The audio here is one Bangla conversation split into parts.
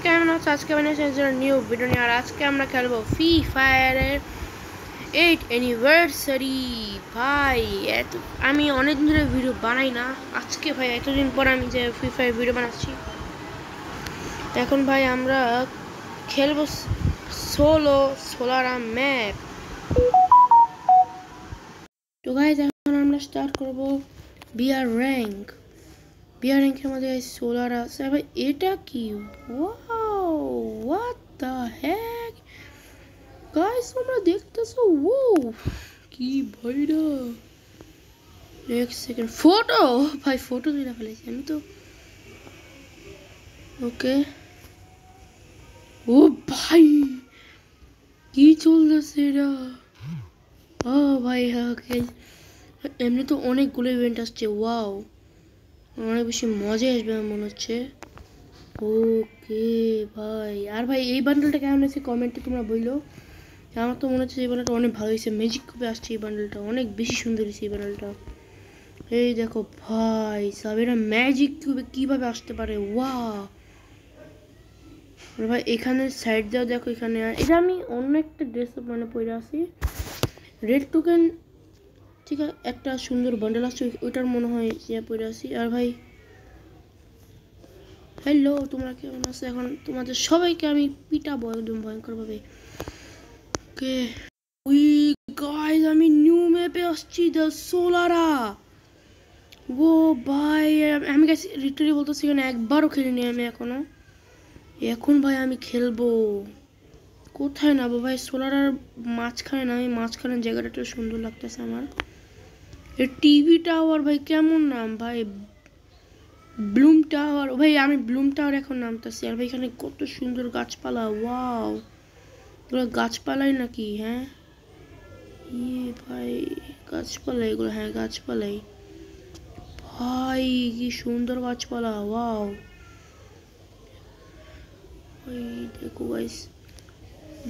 কেমন আছো? আজকে বানিয়েছি নিউ ভিডিও নিয়ে। আর আজকে আমরা খেলবো ফ্রি ফায়ারের 8th অ্যানিভার্সারি। ভাই আমি অনেকদিন ধরে ভিডিও বানাই না। আজকে ভাই এতদিন পর আমি যে ফ্রি ফায়ার ভিডিও বানাচ্ছি। এখন ভাই আমরা খেলবো সোলারা ম্যাপ। তো গাইস এখন আমরা স্টার্ট করবো বিআর র্যাঙ্কের মধ্যে সোলার আছে। ভাই এটা কি? Wow, what the Heck guys, তোমরা দেখতেছো? ও কি ভাইরা, এক সেকেন্ড ফটো ভাই, ফটো তুলে ফেলেছি আমি তো। ওকে, ও ভাই কি চলতেছে এটা? ও ভাই ওকে, এমনি তো অনেকগুলো ইভেন্ট আসছে। ওয়াও, অনেক বেশি মজা আসবে মনে হচ্ছে। ওকে ভাই, আর ভাই এই বান্ডেলটা কেমন হয়েছে কমেন্টে তোমরা বললো। আমার তো মনে হচ্ছে এই বান্ডেলটা অনেক ভালো হয়েছে। ম্যাজিক কিউবে আসছে এই বান্ডেলটা, অনেক বেশি সুন্দর হয়েছে এই বান্ডেলটা। এই দেখো ভাই সব, এরা ম্যাজিক কিউবে কিভাবে আসতে পারে। ওয়াও ভাই, এখানে সাইড দাও দেখো, এখানে এটা আমি অন্য একটা ড্রেস মানে পরে আছি, রেড টোকেন। ঠিক আছে, একটা সুন্দর বান্ডেল আসছে, ওইটার মনে হয় ইয়ে পরে আছি। আর ভাই হ্যালো, তোমরা কেমন আছো? এখন তোমাদের সবাইকে আমি পিটাবো একদম ভয়ঙ্করভাবে। ওকে উই গাইস, আমি নিউ ম্যাপে আসছি, দ্য সোলারা। ও ভাই, আমি গাইস লিটারালি বলতেছি এখানে একবারও খেলিনি আমি এখনো। এখন ভাই আমি খেলবো। কোথায় নামবো ভাই? সোলারার মাঝখানে না, আমি মাঝখানে জায়গাটা একটু সুন্দর লাগতেছে আমার। এর টিভি টাওয়ার ভাই কেমন নাম ভাই? ব্লুম টাওয়ার ভাই, আমি ব্লুম টাওয়ার এখন নামতেছি। আর ভাই এখানে কত সুন্দর গাছপালা। ওয়াও, এগুলো গাছপালাই নাকি? হ্যাঁ ইয়ে ভাই, গাছপালা এগুলো, হ্যাঁ গাছপালাই ভাই, কি সুন্দর গাছপালা। ওয়াও, ওই দেখো গাইস,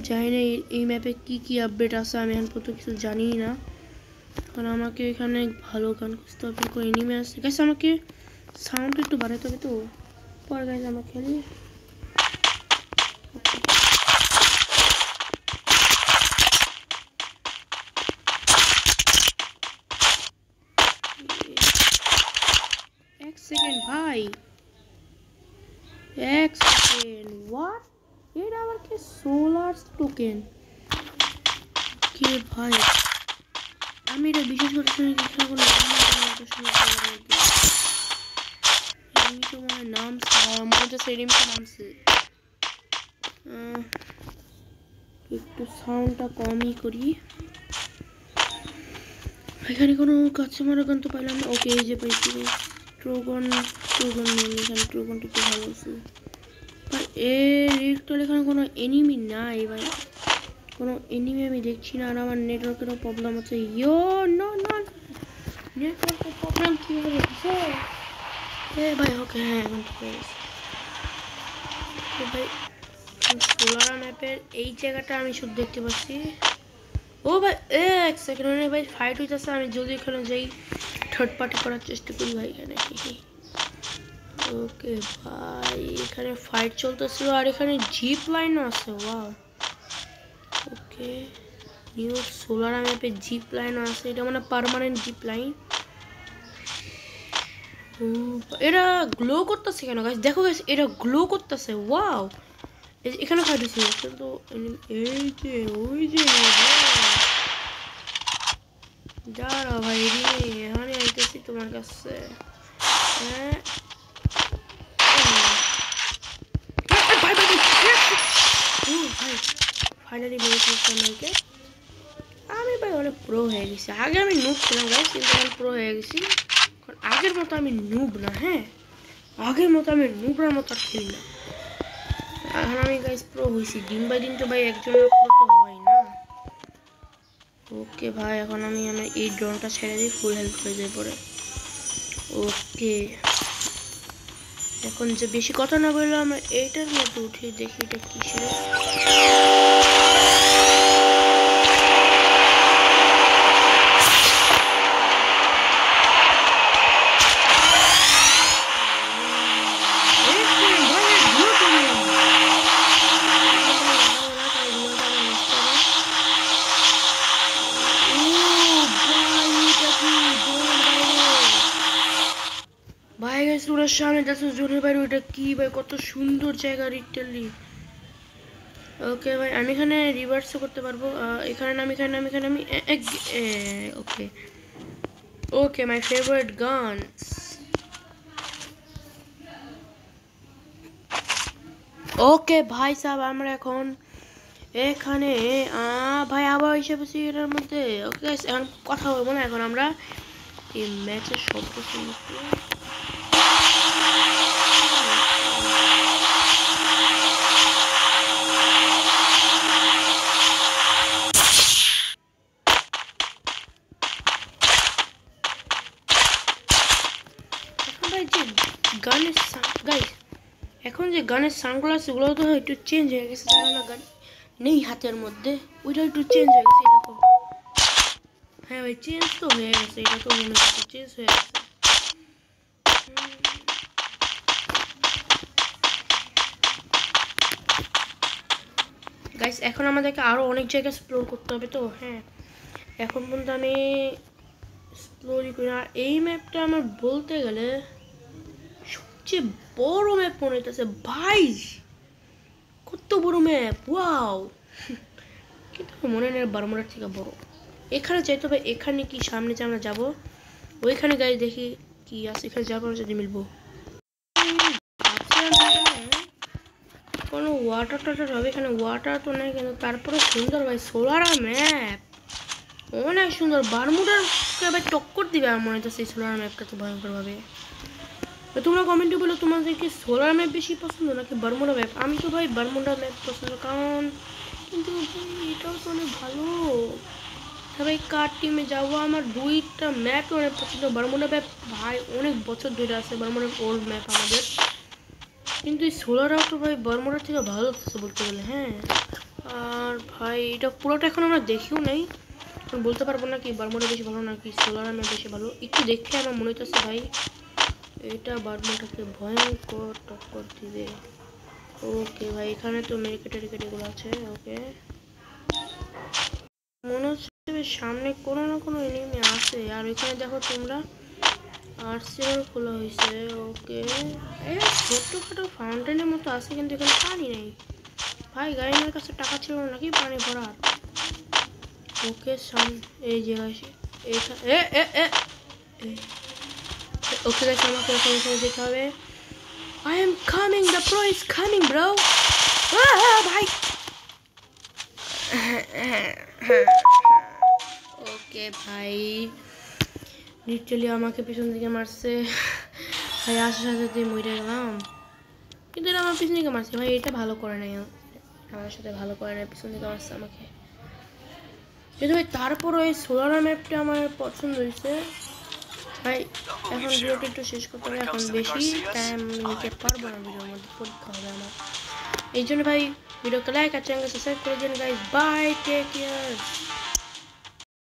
জানি না এই ম্যাপে কি কি আপডেট আছে, আমি এখন পর্যন্ত কিছু জানি না। কারণ আমাকে এখানে ভালো গান খুঁজতে হবে, কোনো এনিমে আছে গাইস, আমাকে সাউন্ড একটু বাড়াতে হবে তো। পরে গাইস আমরা খেলি। এক সেকেন্ড ভাই, এক সেকেন্ড। হোয়াট, এটা আবার কি? সোলার টোকেন কে ভাই? আমি এটা বিশেষ করে একটু সাউন্ডটা কমই করি। এখানে কোনো কাস্টমার গান তো পাইলাম না। ওকে, এই যে পাইছি ট্রোগন এখানে ট্রোগনটা একটু ভালো আছে ভাই। এখানে কোনো এনিমি নাই ভাই, কোনো এনিমি আমি দেখছি না। আর আমার নেটওয়ার্কেরও প্রবলেম আছে। ইয়ো নো নো, নেটওয়ার্কের প্রবলেম কীভাবে হচ্ছে ভাই? ওকে হ্যাঁ, এখন ঠিক হয়ে গেছে। তো ভাই সোলারা ম্যাপের এই জায়গাটা আমি শুধু দেখতে পাচ্ছি। ও ভাই এক সেকেন্ড ভাই, ফাইট হইতেছে। আমি যদি এখানে যাই থার্ড পার্টি করার চেষ্টা করি ভাই এখানে। ওকে ভাই, এখানে ফাইট চলতেছিল আর এখানে জিপ লাইনও আছে। ওয়াও, ওকে নিউ সোলার ম্যাপে জিপ লাইনও আছে। এটা মানে পার্মানেন্ট জিপ লাইন। এটা গ্লো করতেছে কেন গাইস? দেখো গাইস, এটা গ্লো করতেছে। ওয়াও, এখানে ফাইট হচ্ছে কিন্তু এই যে ওই যে দাঁড়া ভাই, এখানে আইতেছি তোমার কাছে। হ্যাঁ ফাইনালি মেরেছি আমি ভাই, অনেক প্রো হয়ে গেছি। আগে আমি নুব ছিলাম গাইস, কিন্তু আমি প্রো হয়ে গেছি। কারণ আগের মতো আমি নুব না। হ্যাঁ, আগের মতো আমি নুবরার মতো আর খেলি না। এখন আমি গাইস প্রো হয়েছি। দিন বাই দিন তো ভাই একজনের প্রো তো হয় না। ওকে ভাই, এখন আমি আমার এই ড্রোনটা ছেড়ে দিই, ফুল হেল্প হয়ে যায় পরে। ওকে, এখন যে বেশি কথা না বললো আমরা এইটার মধ্যে উঠে দেখি এটা কিসের। সামনে দেখছো জোনের বাইরে ওইটা কি ভাই, কত সুন্দর জায়গা লিটারলি। ওকে ভাই আমি এখানে রিভার্সও করতে পারবো, এখানে নামি এখানে নামি এখানে নামি। ওকে ওকে মাই ফেভারিট গান। ওকে ভাই সাহেব আমরা এখন এখানে ভাই আবার হিসেবে এটার মধ্যে। ওকে এখন কথা বলবো না, এখন আমরা এই ম্যাচের শব্দ শুনছি। এখন ভাই যে গানের গাইস, এখন যে গানের সানগ্লাস এগুলো তো একটু চেঞ্জ হয়ে গেছে, না গান নেই হাতের মধ্যে, ওইটা একটু চেঞ্জ হয়ে গেছে এরকম। হ্যাঁ ভাই চেঞ্জ তো হয়ে গেছে, এটা তো মনে হচ্ছে চেঞ্জ হয়ে গেছে। গাইস এখন আমাদেরকে আরও অনেক জায়গায় এক্সপ্লোর করতে হবে, তো হ্যাঁ এখন পর্যন্ত আমি এক্সপ্লোরই করি। আর এই ম্যাপটা আমার বলতে গেলে সবচেয়ে বড় ম্যাপ মনে হইতেছে ভাই, কত বড় ম্যাপ, ওয়াও। কিন্তু মনে নেই বারমুডার থেকে বড়। এখানে যাইতে হবে, এখানে কি সামনে যে আমরা যাবো ওইখানে গাড়ি দেখি কি আছে, এখানে যাওয়ার পর যদি মিলবো কোনো ওয়াটার টাটার হবে, এখানে ওয়াটার তো নেই কিন্তু তারপরে সুন্দর ভাই সোলার ম্যাপ, অনেক সুন্দর। বারমুডার ভাই টক্কর দিবে আমার মনে হচ্ছে এই সোলার ম্যাপটা তো ভয়ঙ্করভাবে। তোমরা কমেন্টে বলো তোমাদের কি সোলার ম্যাপ বেশি পছন্দ নাকি বারমুডা ম্যাপ। আমি তো ভাই বারমুডা ম্যাপ পছন্দ, কারণ কিন্তু এটাও তো অনেক ভালো। ভাই কার টিমে যাবো, আমার দুইটা ম্যাপ অনেক পছন্দ। বারমুডা ম্যাপ ভাই অনেক বছর ধরে আছে, বারমুডার ওল্ড ম্যাপ আমাদের, কিন্তু এই সোলারও তো ভাই বারমুডার থেকে ভালো লাগছে বলতে গেলে। হ্যাঁ আর ভাই এটা পুরোটা এখন আমরা দেখিও নাই, বলতে পারবো না কি বারমুডা বেশি ভালো নাকি সোলার ম্যাপ বেশি ভালো। একটু দেখে আমার মনে হচ্ছে ভাই এটা বারমুডাকে ভয়ঙ্কর টক্কর দিবে। ওকে ভাই এখানে তো মেরিকেটেরিকেটিগুলো আছে। ওকে মনে হচ্ছে সামনে কোনো না কোনো এনিমি আছে, আর এখানে দেখো তোমরা আর্সেনাল খোলা হয়েছে। ওকে এই ছোট্টখাটো ফাউন্টেনের মতো আছে, কিন্তু এখানে পানি নেই ভাই। গাড়ির কাছে টাকা ছিল নাকি পানি ভরার। ওকে এই জায়গায় ওকে গাইস আমাকে এখানে যেতে হবে। I am coming, the pro is coming bro. ভাই ওকে ভাই লিটারালি আমাকে পিছন দিকে মারছে ভাই, আসার সাথে মরে গেলাম। কিন্তু এটা আমার পিছন দিকে মারছে ভাই, এটা ভালো করে নাই, আমার সাথে ভালো করে নাই, পিছন দিকে মারছে আমাকে। কিন্তু ভাই তারপর ওই সোলার ম্যাপটা আমার পছন্দ হয়েছে ভাই। এখন ভিডিওটা একটু শেষ করতে হবে, এখন বেশি টাইম নিতে পারবো না, ভিডিওর মধ্যে পরীক্ষা হবে আমার। এই জন্য ভাই ভিডিওকে লাইক আর চ্যানেলকে সাবস্ক্রাইব করে দিন গাইস। By, take care.